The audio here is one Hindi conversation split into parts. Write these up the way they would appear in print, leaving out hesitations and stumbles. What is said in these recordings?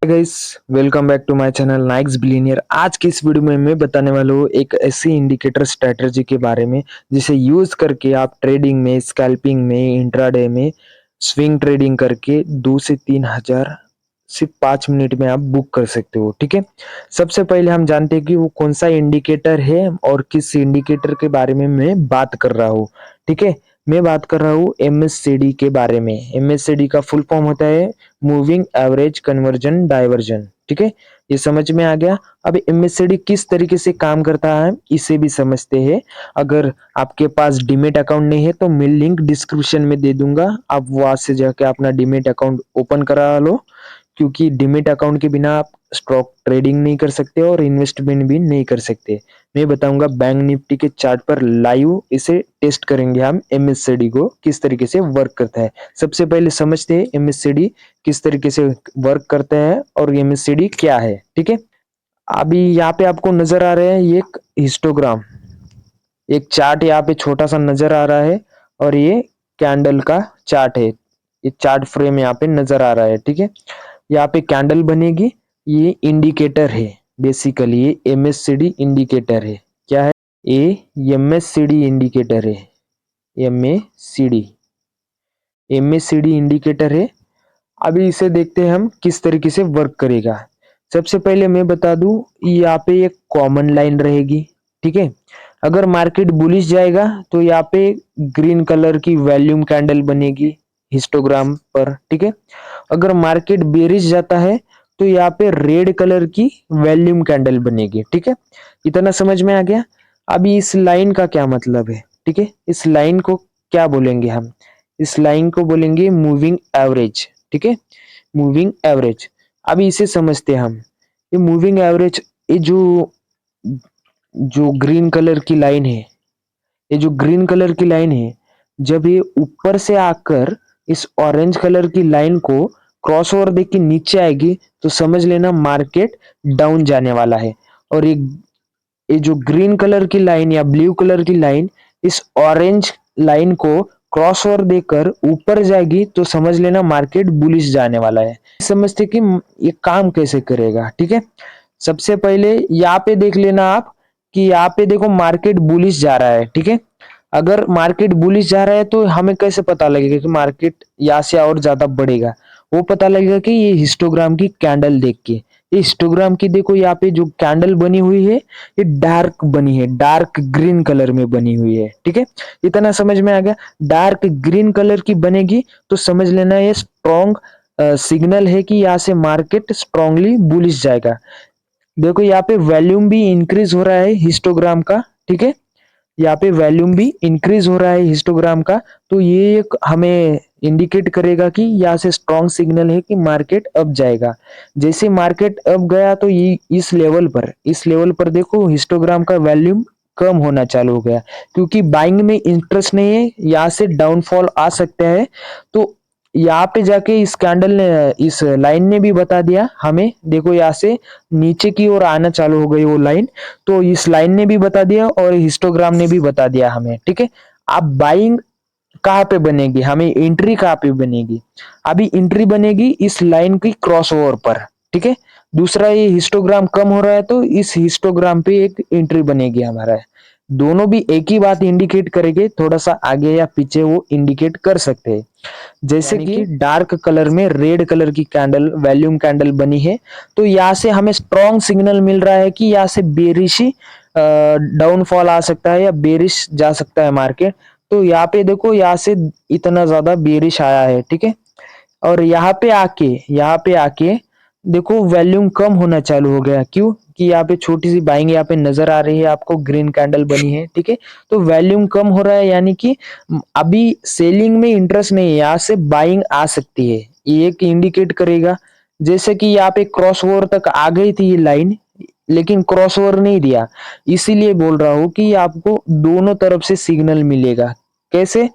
Guys, welcome back to my channel नाइक्स बिलियनियर। आज की इस वीडियो में मैं बताने वाला हूँ एक ऐसी इंडिकेटर स्ट्रेटजी के बारे में जिसे यूज करके आप ट्रेडिंग में, स्कैल्पिंग में, इंट्राडे में स्विंग ट्रेडिंग करके 2 से 3 हजार सिर्फ 5 मिनट में आप बुक कर सकते हो। ठीक है, सबसे पहले हम जानते हैं कि वो कौन सा इंडिकेटर है और किस इंडिकेटर के बारे में मैं बात कर रहा हूँ। ठीक है, मैं बात कर रहा हूँ एमएससीडी के बारे में। एमएससीडी का फुल फॉर्म होता है मूविंग एवरेज कन्वर्जन डाइवर्जन। ठीक है, ये समझ में आ गया। अब एमएससीडी किस तरीके से काम करता है इसे भी समझते हैं। अगर आपके पास डीमेट अकाउंट नहीं है तो मैं लिंक डिस्क्रिप्शन में दे दूंगा, आप वहां से जाके अपना डीमेट अकाउंट ओपन करा लो, क्योंकि डीमेट अकाउंट के बिना आप स्टॉक ट्रेडिंग नहीं कर सकते और इन्वेस्टमेंट भी नहीं कर सकते। मैं बताऊंगा बैंक निफ्टी के चार्ट पर लाइव इसे टेस्ट करेंगे हम एमएससीडी को किस तरीके से वर्क करता है। सबसे पहले समझते हैं एमएससीडी किस तरीके से वर्क करता है और एमएससीडी क्या है। ठीक है, अभी यहाँ पे आपको नजर आ रहा है ये एक हिस्टोग्राम, एक चार्ट यहाँ पे छोटा सा नजर आ रहा है और ये कैंडल का चार्ट है। ये चार्ट फ्रेम यहाँ पे नजर आ रहा है। ठीक है, यहाँ पे कैंडल बनेगी, ये इंडिकेटर है। बेसिकली ये एमएससीडी इंडिकेटर है। क्या है? ये एमएससीडी इंडिकेटर है। एमएससीडी एमएससीडी इंडिकेटर है। अभी इसे देखते हैं हम किस तरीके से वर्क करेगा। सबसे पहले मैं बता दूं, यहाँ पे एक कॉमन लाइन रहेगी। ठीक है, अगर मार्केट बुलिश जाएगा तो यहाँ पे ग्रीन कलर की वॉल्यूम कैंडल बनेगी हिस्टोग्राम पर। ठीक है, अगर मार्केट बेरिश जाता है तो यहाँ पे रेड कलर की वॉल्यूम कैंडल बनेगी। ठीक है, इतना समझ में आ गया। अभी इस लाइन का क्या मतलब है? ठीक है, इस लाइन को क्या बोलेंगे हम? इस लाइन को बोलेंगे मूविंग एवरेज। ठीक है, मूविंग एवरेज। अभी इसे समझते हैं हम। ये मूविंग एवरेज, ये जो जो ग्रीन कलर की लाइन है, ये जो ग्रीन कलर की लाइन है, जब ये ऊपर से आकर इस ऑरेंज कलर की लाइन को क्रॉस ओवर देके नीचे आएगी तो समझ लेना मार्केट डाउन जाने वाला है। और ये जो ग्रीन कलर की लाइन या ब्लू कलर की लाइन इस ऑरेंज लाइन को क्रॉस ओवर देकर ऊपर जाएगी तो समझ लेना मार्केट बुलिश जाने वाला है। समझते कि ये काम कैसे करेगा। ठीक है, सबसे पहले यहाँ पे देख लेना आप कि यहाँ पे देखो मार्केट बुलिश जा रहा है। ठीक है, अगर मार्केट बुलिश जा रहा है तो हमें कैसे पता लगेगा कि मार्केट यहाँ से और ज्यादा बढ़ेगा? वो पता लगेगा कि ये हिस्टोग्राम की कैंडल देख के। ये हिस्टोग्राम की देखो, यहाँ पे जो कैंडल बनी हुई है ये डार्क बनी है, डार्क ग्रीन कलर में बनी हुई है। ठीक है, इतना समझ में आ गया। डार्क ग्रीन कलर की बनेगी तो समझ लेना ये स्ट्रॉन्ग सिग्नल है कि यहाँ से मार्केट स्ट्रांगली बुलिश जाएगा। देखो यहाँ पे वॉल्यूम भी इंक्रीज हो रहा है हिस्टोग्राम का। ठीक है, यहाँ पे वॉल्यूम भी इंक्रीज हो रहा है हिस्टोग्राम का, तो ये एक हमें इंडिकेट करेगा कि यहाँ से स्ट्रॉन्ग सिग्नल है कि मार्केट अप जाएगा। जैसे मार्केट अप गया तो ये इस लेवल पर देखो हिस्टोग्राम का वॉल्यूम कम होना चालू हो गया, क्योंकि बाइंग में इंटरेस्ट नहीं है, यहाँ से डाउनफॉल आ सकता है। तो यहाँ पे जाके इस कैंडल ने, इस लाइन ने भी बता दिया हमें। देखो यहाँ से नीचे की ओर आना चालू हो गई वो लाइन, तो इस लाइन ने भी बता दिया और हिस्टोग्राम ने भी बता दिया हमें। ठीक है, अब बाइंग कहाँ पे बनेगी, हमें एंट्री कहाँ पे बनेगी? अभी एंट्री बनेगी इस लाइन की क्रॉस ओवर पर। ठीक है, दूसरा ये हिस्टोग्राम कम हो रहा है तो इस हिस्टोग्राम पे एक एंट्री बनेगी हमारा। दोनों भी एक ही बात इंडिकेट करेंगे, थोड़ा सा आगे या पीछे वो इंडिकेट कर सकते हैं। जैसे कि डार्क कलर में रेड कलर की कैंडल, वॉल्यूम कैंडल बनी है, तो यहाँ से हमें स्ट्रॉन्ग सिग्नल मिल रहा है कि यहाँ से बेरिशी डाउनफॉल आ सकता है या बेरिश जा सकता है मार्केट। तो यहाँ पे देखो, यहाँ से इतना ज्यादा बेरिश आया है। ठीक है, और यहाँ पे आके देखो वॉल्यूम कम होना चालू हो गया। क्यों? कि यहाँ पे छोटी सी बाइंग यहाँ पे नजर आ रही है आपको, ग्रीन कैंडल बनी है। ठीक है, तो वॉल्यूम कम हो रहा है, यानी कि अभी सेलिंग में इंटरेस्ट नहीं है, यहाँ से बाइंग आ सकती है, ये एक इंडिकेट करेगा। जैसे कि यहाँ पे क्रॉस ओवर तक आ गई थी ये लाइन, लेकिन क्रॉस ओवर नहीं दिया, इसीलिए बोल रहा हूँ कि आपको दोनों तरफ से सिग्नल मिलेगा। कैसे?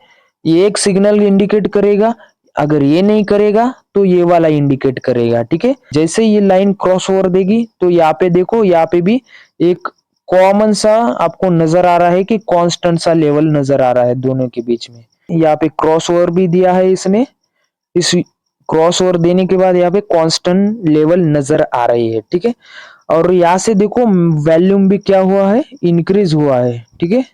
ये एक सिग्नल इंडिकेट करेगा, अगर ये नहीं करेगा तो ये वाला इंडिकेट करेगा। ठीक है, जैसे ये लाइन क्रॉस ओवर देगी तो यहाँ पे देखो, यहाँ पे भी एक कॉमन सा आपको नजर आ रहा है कि कांस्टेंट सा लेवल नजर आ रहा है दोनों के बीच में। यहाँ पे क्रॉस ओवर भी दिया है इसने, इस क्रॉस ओवर देने के बाद यहाँ पे कांस्टेंट लेवल नजर आ रही है, ठीक है। और यहाँ से देखो वॉल्यूम भी क्या हुआ है, इंक्रीज हुआ है, ठीक है,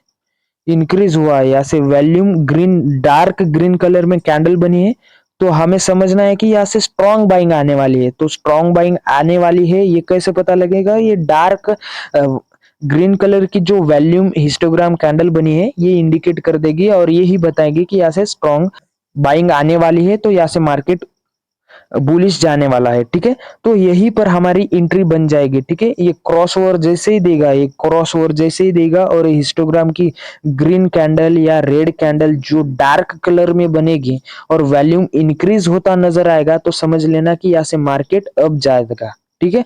इंक्रीज हुआ है। यहाँ से volume green, dark green colour में कैंडल बनी है, तो हमें समझना है कि यहाँ से स्ट्रॉन्ग बाइंग आने वाली है। तो स्ट्रॉन्ग बाइंग आने वाली है, ये कैसे पता लगेगा? ये डार्क ग्रीन कलर की जो वॉल्यूम हिस्टोग्राम कैंडल बनी है ये इंडिकेट कर देगी और ये ही बताएगी कि यहाँ से स्ट्रॉन्ग बाइंग आने वाली है, तो यहाँ से मार्केट बुलिश जाने वाला है, ठीक है। तो यही पर हमारी एंट्री बन जाएगी, ठीक है। ये क्रॉस ओवर जैसे ही देगा, ये क्रॉस ओवर जैसे ही देगा और हिस्टोग्राम की ग्रीन कैंडल या रेड कैंडल जो डार्क कलर में बनेगी और वॉल्यूम इंक्रीज होता नजर आएगा, तो समझ लेना कि यहाँ से मार्केट अप जाएगा, ठीक है।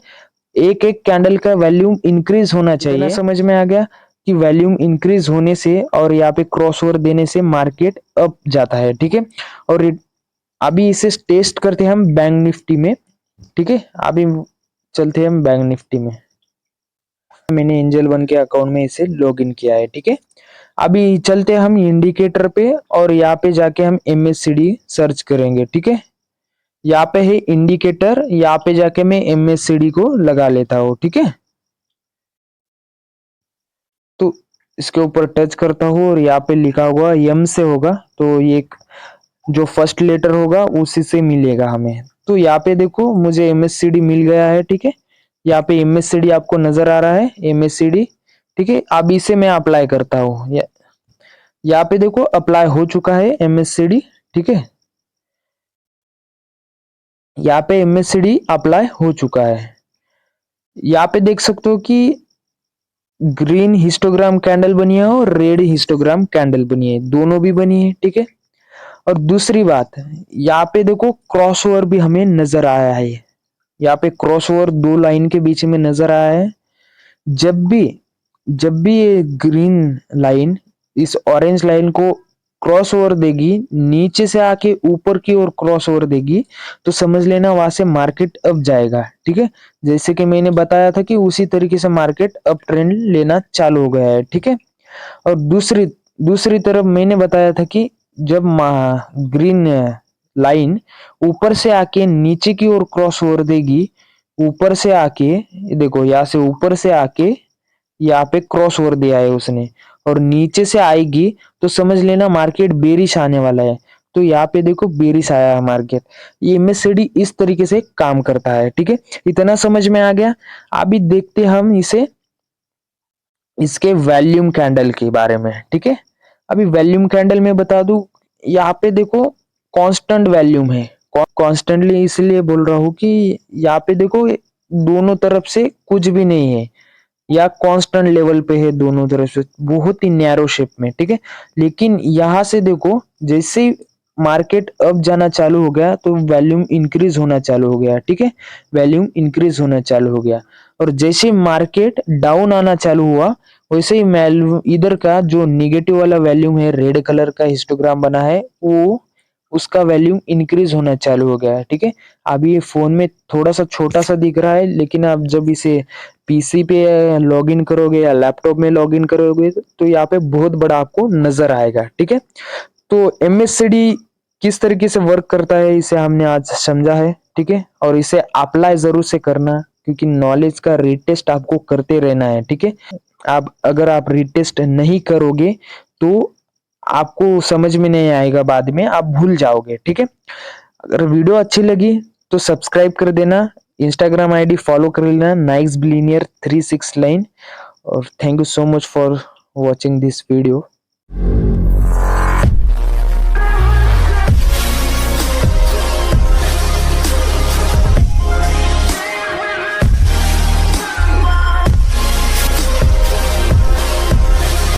एक एक कैंडल का वॉल्यूम इंक्रीज होना चाहिए। समझ में आ गया कि वॉल्यूम इंक्रीज होने से और यहाँ पे क्रॉस ओवर देने से मार्केट अप जाता है, ठीक है। और अभी इसे टेस्ट करते हैं हम बैंक निफ्टी में, ठीक है। अभी चलते हैं हम बैंक निफ्टी में। मैंने एंजल वन के अकाउंट में इसे लॉग इन किया है, ठीक है। अभी चलते हैं हम इंडिकेटर पे और यहाँ पे जाके हम MACD सर्च करेंगे, ठीक है। यहाँ पे है इंडिकेटर, यहाँ पे जाके मैं MACD को लगा लेता हूँ, ठीक है। तो इसके ऊपर टच करता हूँ और यहाँ पे लिखा हुआ M से होगा, तो ये जो फर्स्ट लेटर होगा उसी से मिलेगा हमें। तो यहाँ पे देखो मुझे MACD मिल गया है, ठीक है। यहाँ पे MACD आपको नजर आ रहा है, MACD, ठीक है। अब इसे मैं अप्लाई करता हूँ। यहाँ पे देखो अप्लाई हो चुका है MACD, ठीक है। यहाँ पे MACD अप्लाई हो चुका है। यहाँ पे देख सकते हो कि ग्रीन हिस्टोग्राम कैंडल बनी है और रेड हिस्टोग्राम कैंडल बनी है, दोनों भी बनी है, ठीक है। और दूसरी बात, यहाँ पे देखो क्रॉस ओवर भी हमें नजर आया है। यहाँ पे क्रॉस ओवर दो लाइन के बीच में नजर आया है। जब भी ये ग्रीन लाइन इस ऑरेंज लाइन को क्रॉस ओवर देगी, नीचे से आके ऊपर की ओर क्रॉस ओवर देगी, तो समझ लेना वहां से मार्केट अप जाएगा, ठीक है। जैसे कि मैंने बताया था कि उसी तरीके से मार्केट अप ट्रेंड लेना चालू हो गया है, ठीक है। और दूसरी दूसरी तरफ मैंने बताया था कि जब ग्रीन लाइन ऊपर से आके नीचे की ओर क्रॉस ओवर देगी, ऊपर से आके देखो यहाँ से ऊपर से आके यहाँ पे क्रॉस ओवर दिया है उसने और नीचे से आएगी, तो समझ लेना मार्केट बेरिश आने वाला है। तो यहाँ पे देखो बेरिश आया है मार्केट। ये MACD इस तरीके से काम करता है, ठीक है। इतना समझ में आ गया। अभी देखते हम इसे इसके वॉल्यूम कैंडल के बारे में, ठीक है। अभी वॉल्यूम कैंडल में बता दूं, यहाँ पे देखो कांस्टेंट वॉल्यूम है। कॉन्स्टेंटली इसलिए बोल रहा हूँ कि यहाँ पे देखो दोनों तरफ से कुछ भी नहीं है, या कांस्टेंट लेवल पे है दोनों तरफ से, बहुत ही नैरो शेप में, ठीक है। लेकिन यहाँ से देखो जैसे ही मार्केट अप जाना चालू हो गया तो वॉल्यूम इंक्रीज होना चालू हो गया, ठीक है। वॉल्यूम इंक्रीज होना चालू हो गया और जैसे मार्केट डाउन आना चालू हुआ, वैसे ही इधर का जो निगेटिव वाला वॉल्यूम है, रेड कलर का हिस्टोग्राम बना है, वो उसका वॉल्यूम इंक्रीज होना चालू हो गया है, ठीक है। अभी ये फोन में थोड़ा सा छोटा सा दिख रहा है, लेकिन आप जब इसे PC पे लॉगिन करोगे या लैपटॉप में लॉगिन करोगे तो यहाँ पे बहुत बड़ा आपको नजर आएगा, ठीक है। तो MACD किस तरीके से वर्क करता है इसे हमने आज समझा है, ठीक है। और इसे अप्लाई जरूर से करना, क्योंकि नॉलेज का रीटेस्ट आपको करते रहना है, ठीक है। अगर आप रीटेस्ट नहीं करोगे तो आपको समझ में नहीं आएगा, बाद में आप भूल जाओगे, ठीक है। अगर वीडियो अच्छी लगी तो सब्सक्राइब कर देना, इंस्टाग्राम ID फॉलो कर लेना नाइक्स बिलियनियर 36 लाइन। और thank you so much for watching this video.